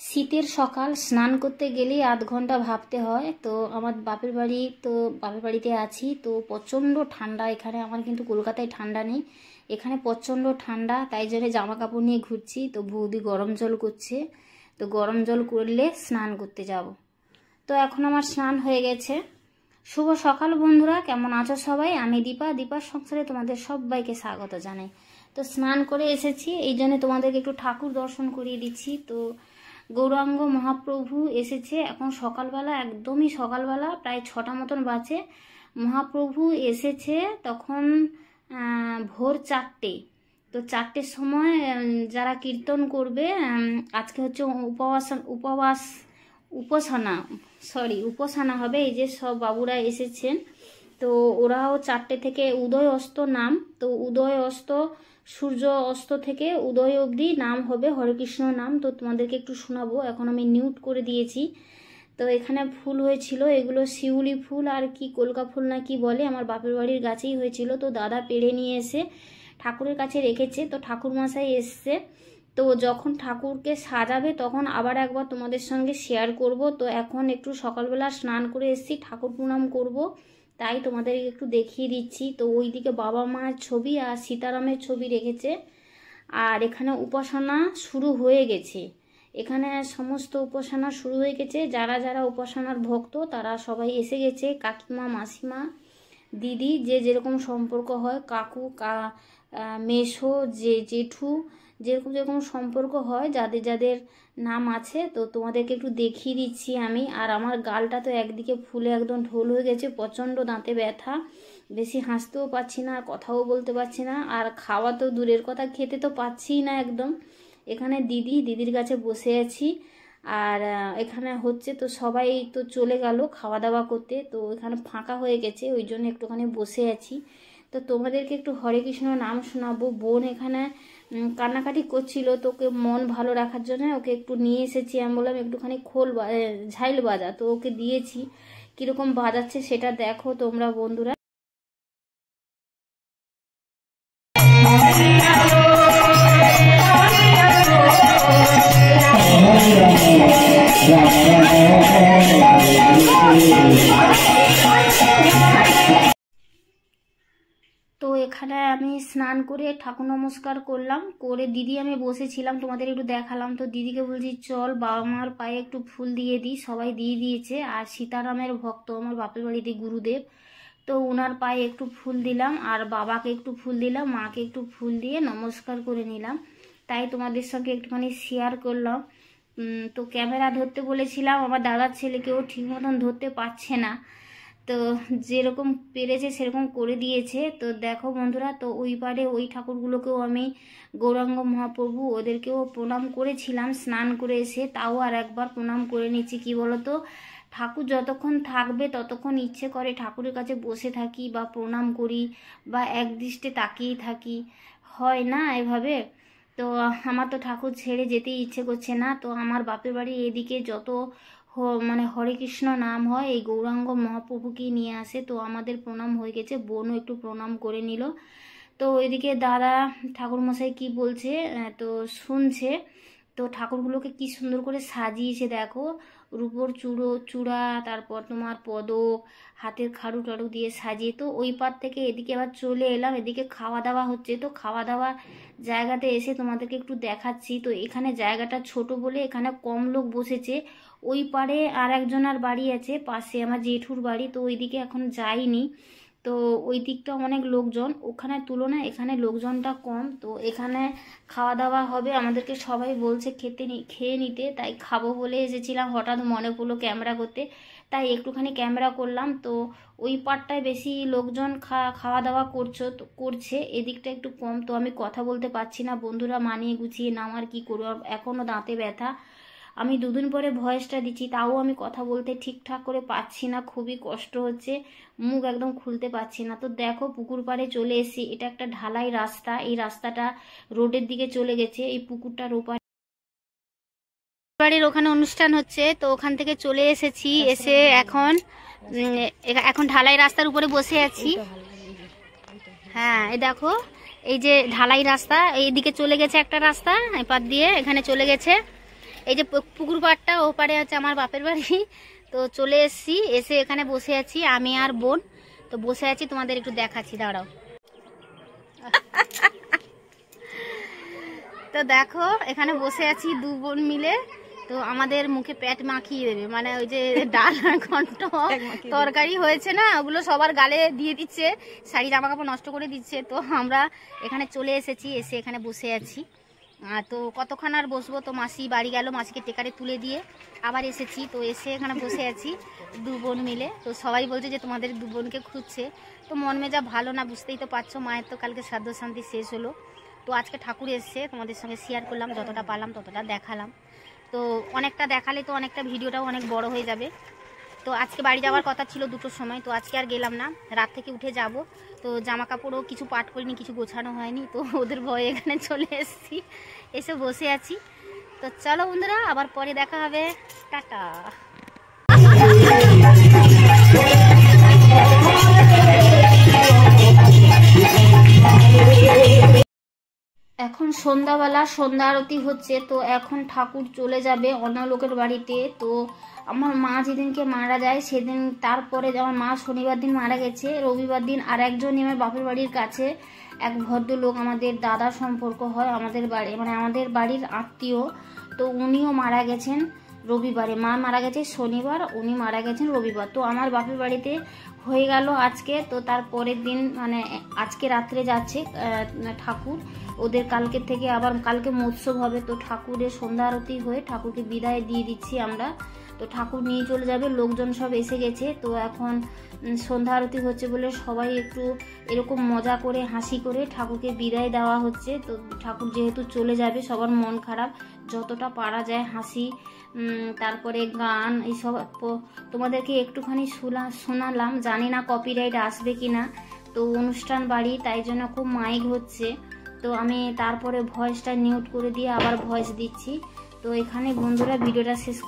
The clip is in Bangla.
শীতের সকাল স্নান করতে গেলেই আধ ঘন্টা ভাবতে হয়। তো আমার বাপের বাড়িতে আছি, তো প্রচণ্ড ঠান্ডা এখানে। আমার কিন্তু কলকাতায় ঠান্ডা নেই, এখানে প্রচণ্ড ঠান্ডা, তাই জন্য জামা কাপড় নিয়ে ঘুরছি। তো বৌদি গরম জল করছে, তো গরম জল করলে স্নান করতে যাব। তো এখন আমার স্নান হয়ে গেছে। শুভ সকাল বন্ধুরা, কেমন আছো সবাই? আমি দীপার সংসারে তোমাদের সবাইকে স্বাগত জানাই। তো স্নান করে এসেছি, এই জন্য তোমাদেরকে একটু ঠাকুর দর্শন করিয়ে দিচ্ছি। তো গৌরাঙ্গ মহাপ্রভু এসেছে এখন সকালবেলা, একদমই সকালবেলা, প্রায় 6টা মতন বাজে। মহাপ্রভু এসেছে তখন ভোর 4টে। তো 4টের সময় যারা কীর্তন করবে, আজকে হচ্ছে উপাসনা হবে। এই যে সব বাবুরা এসেছেন, তো ওরাও 4টে থেকে উদয় অস্ত নাম, তো উদয় অস্ত সূর্য অস্ত থেকে উদয় অবধি নাম হবে হরে কৃষ্ণ নাম। তো তোমাদেরকে একটু শোনাবো, এখন আমি মিউট করে দিয়েছি। তো এখানে ফুল হয়েছিল, এগুলো শিউলি ফুল আর কি কলকা ফুল না কি বলে, আমার বাপের বাড়ির গাছেই হয়েছিল। তো দাদা পেড়ে নিয়ে এসে ঠাকুরের কাছে রেখেছে। তো ঠাকুর মশাই এসছে, তো যখন ঠাকুরকে সাজাবে তখন আবার একবার তোমাদের সঙ্গে শেয়ার করব। তো এখন একটু সকালবেলা স্নান করে এসেছি, ঠাকুর প্রণাম করব, তাই তোমাদেরকে একটু দেখিয়ে দিচ্ছি। তো ওইদিকে বাবা মায়ের ছবি আর সীতারামের ছবি রেখেছে। আর এখানে উপাসনা শুরু হয়ে গেছে, এখানে সমস্ত উপাসনা শুরু হয়ে গেছে। যারা যারা উপাসনার ভক্ত তারা সবাই এসে গেছে, কাকিমা, মাসিমা, দিদি, যে যেরকম সম্পর্ক হয়, কাকু, মেসো, জেঠু, যেরকম যেরকম সম্পর্ক হয়, যাদের যাদের নাম আছে। তো তোমাদেরকে একটু দেখিয়ে দিচ্ছি আমি। আর আমার গালটা তো একদিকে ফুলে একদম ঢোল হয়ে গেছে, প্রচণ্ড দাঁতে ব্যথা, বেশি হাসতেও পাচ্ছি না, আর কথাও বলতে পারছি না, আর খাওয়া তো দূরের কথা, খেতে তো পাচ্ছিই না একদম। এখানে দিদির কাছে বসে আছি, আর এখানে হচ্ছে তো সবাই তো চলে গেল খাওয়া দাওয়া করতে। তো এখানে ফাঁকা হয়ে গেছে, ওই জন্য একটুখানি বসে আছি। তো তোমাদেরকে একটু হরে কৃষ্ণ নাম শোনাবো। বোন এখানে কান্নাকাটি করছিল, তো ওকে মন ভালো রাখার জন্য ওকে একটু নিয়ে এসেছি। আমি বললাম একটুখানি ঝাইল বাজা, তো ওকে দিয়েছি। কীরকম বাজাচ্ছে সেটা দেখো তোমরা বন্ধুরা। তো এখানে আমি স্নান করে ঠাকুর নমস্কার করলাম, করে দিদি আমি বসেছিলাম, তোমাদের একটু দেখালাম। তো দিদিকে বলছি চল বাবা মার পায়ে একটু ফুল দিয়ে দিই, সবাই দিয়ে দিয়েছে। আর সীতারামের ভক্ত আমার বাপের বাড়িতে গুরুদেব, তো ওনার পায়ে একটু ফুল দিলাম, আর বাবাকে একটু ফুল দিলাম, মাকে একটু ফুল দিয়ে নমস্কার করে নিলাম। তাই তোমাদের সঙ্গে একটুখানি শেয়ার করলাম। তো ক্যামেরা ধরতে বলেছিলাম আমার দাদার ছেলেকেও ঠিক মতন ধরতে পারছে না, তো যেরকম পেরেছে সেরকম করে দিয়েছে। তো দেখো বন্ধুরা, তো ওই পারে ওই ঠাকুরগুলোকেও আমি গৌরাঙ্গ মহাপ্রভু ওদেরকেও প্রণাম করেছিলাম স্নান করে এসে, তাও আর একবার প্রণাম করে নিচ্ছি। কি বলতো, ঠাকুর যতক্ষণ থাকবে ততক্ষণ ইচ্ছে করে ঠাকুরের কাছে বসে থাকি বা প্রণাম করি বা একদৃষ্টে তাকিয়ে থাকি, হয় না এভাবে? তো আমার তো ঠাকুর ছেড়ে যেতেই ইচ্ছে করছে না। তো আমার বাপের বাড়ি এদিকে যত মানে হরে কৃষ্ণ নাম হয়, এই গৌরাঙ্গ মহাপ্রভুকেই নিয়ে আসে। তো আমাদের প্রণাম হয়ে গেছে, বোনও একটু প্রণাম করে নিল। তো এদিকে দাদা ঠাকুরমশাই কি বলছে তো শুনছে। তো ঠাকুরগুলোকে কি সুন্দর করে সাজিয়েছে দেখো, রূপোর চূড়া, তারপর তোমার পদক, হাতের খাড়ু টাড়ু দিয়ে সাজিয়ে। তো ওই পার থেকে এদিকে আবার চলে এলাম, এদিকে খাওয়া দাওয়া হচ্ছে। তো খাওয়া দাওয়া জায়গাতে এসে তোমাদেরকে একটু দেখাচ্ছি। তো এখানে জায়গাটা ছোট বলে এখানে কম লোক বসেছে। ওই পারে আর একজনের বাড়ি আছে পাশে, আমার জেঠুর বাড়ি, তো ওইদিকে এখন যাইনি। তো ওই দিকটা অনেক লোকজন, ওখানে তুলনায় এখানে লোকজনটা কম। তো এখানে খাওয়া দাওয়া হবে, আমাদেরকে সবাই বলছে খেয়ে নিতে, তাই খাবো বলে এসেছিলাম। হঠাৎ মনে পড়লো ক্যামেরা করতে, তাই একটুখানি ক্যামেরা করলাম। তো ওই পার্টটায় বেশি লোকজন খাওয়া দাওয়া করছে, এদিকটা একটু কম। তো আমি কথা বলতে পারছি না বন্ধুরা, মানিয়ে গুছিয়ে নাও, আর কি করবো, এখনও দাঁতে ব্যথা। আমি দুদিন পরে ভয়েসটা দিচ্ছি, তাও আমি কথা বলতে ঠিকঠাক করে পাচ্ছি না, খুবই কষ্ট হচ্ছে, মুখ একদম খুলতে পারছি না। তো দেখো পুকুর পাড়ে চলে এসেছি, এটা একটা ঢালাই রাস্তা, এই রাস্তাটা রোডের দিকে চলে গেছে, এই পুকুরটার ওপারে বাড়ির ওখানে অনুষ্ঠান হচ্ছে। তো ওখান থেকে চলে এসেছি, এসে এখন ঢালাই রাস্তার উপরে বসে আছি। হ্যাঁ এই দেখো, এই যে ঢালাই রাস্তা, এইদিকে চলে গেছে একটা রাস্তা, এপার দিয়ে এখানে চলে গেছে। এই যে পুকুর পাড়টা, ও পাড়ে হচ্ছে আমার বাপের বাড়ি। তো চলে এসেছি, এসে এখানে বসে আছি আমি আর বোন। তো বসে আছি, তোমাদের একটু দেখাচ্ছি, দাঁড়াও। তো দেখো এখানে বসে আছি দু বোন মিলে। তো আমাদের মুখে পেট মাখিয়ে দেবে, মানে ওই যে ডাল ঘন্ট তরকারি হয়েছে না, ওগুলো সবার গালে দিয়ে দিচ্ছে, শাড়ি জামা কাপড় নষ্ট করে দিচ্ছে। তো আমরা এখানে চলে এসেছি, এসে এখানে বসে আছি। তো কতক্ষণ আর বসবো, তো মাসি বাড়ি গেল, মাসিকে টেকারে তুলে দিয়ে আবার এসেছি। তো এসে এখানে বসে আছি দু বোন মিলে। তো সবাই বলছে যে তোমাদের দু বোনকে খুঁজছে। তো মন মেজা ভালো না, বুঝতেই তো পারছো, মায়ের তো কালকে শ্রাদ্ধ শান্তি শেষ হলো। তো আজকে ঠাকুর এসছে, তোমাদের সঙ্গে শেয়ার করলাম, যতটা পারলাম ততটা দেখালাম। তো অনেকটা দেখালে তো অনেকটা ভিডিওটাও অনেক বড় হয়ে যাবে। তো আজকে বাড়ি যাওয়ার কথা ছিল 2টোর সময়, তো আজকে আর গেলাম না, রাত থেকে উঠে যাব। তো জামা কাপড়ও কিছু পাট করিনি, কিছু গোছানো হয়নি, তো ওদের ভয়ে এখানে চলে এসেছি, এসে বসে আছি। তো চলো বন্ধুরা, আবার পরে দেখা হবে, টাটা। এখন সন্ধ্যাবেলা, সন্ধ্যা আরতি হচ্ছে। তো এখন ঠাকুর চলে যাবে অন্য লোকের বাড়িতে। তো আমার মা যেদিনকে মারা যায় সেদিন, তারপরে আমার মা শনিবার দিন মারা গেছে, রবিবার দিন আর একজন আমার বাপের বাড়ির কাছে এক ভদ্রলোক, আমাদের দাদার সম্পর্ক হয়, আমাদের বাড়ি মানে আমাদের বাড়ির আত্মীয়। তো উনিও মারা গেছেন রবিবারে। মা মারা গেছে শনিবার, উনি মারা গেছেন রবিবার। তো আমার বাপের বাড়িতে হয়ে গেল আজকে। তো তার পরের দিন মানে আজকে রাত্রে যাচ্ছে ঠাকুর ওদের, কালকে থেকে আবার কালকে মহোৎসব হবে। তো ঠাকুরের সন্ধ্যা আরতি হয়ে ঠাকুরকে বিদায় দিয়ে দিচ্ছি আমরা। তো ঠাকুর নিয়ে চলে যাবে, লোকজন সব এসে গেছে। তো এখন সন্ধ্যা আরতি হচ্ছে বলে সবাই একটু এরকম মজা করে হাসি করে ঠাকুরকে বিদায় দেওয়া হচ্ছে। তো ঠাকুর যেহেতু চলে যাবে, সবার মন খারাপ, যতটা পারা যায় হাসি, তারপরে গান এইসব তোমাদেরকে একটুখানি শোনালাম। জানি না কপিরাইট আসবে কিনা, তো অনুষ্ঠান বাড়ি, তাই জন্য খুব মাইক হচ্ছে। তো আমি তারপরে ভয়েসটা মিউট করে দিয়ে আবার ভয়েস দিচ্ছি। তো এখানে বন্ধুরা ভিডিওটা শেষ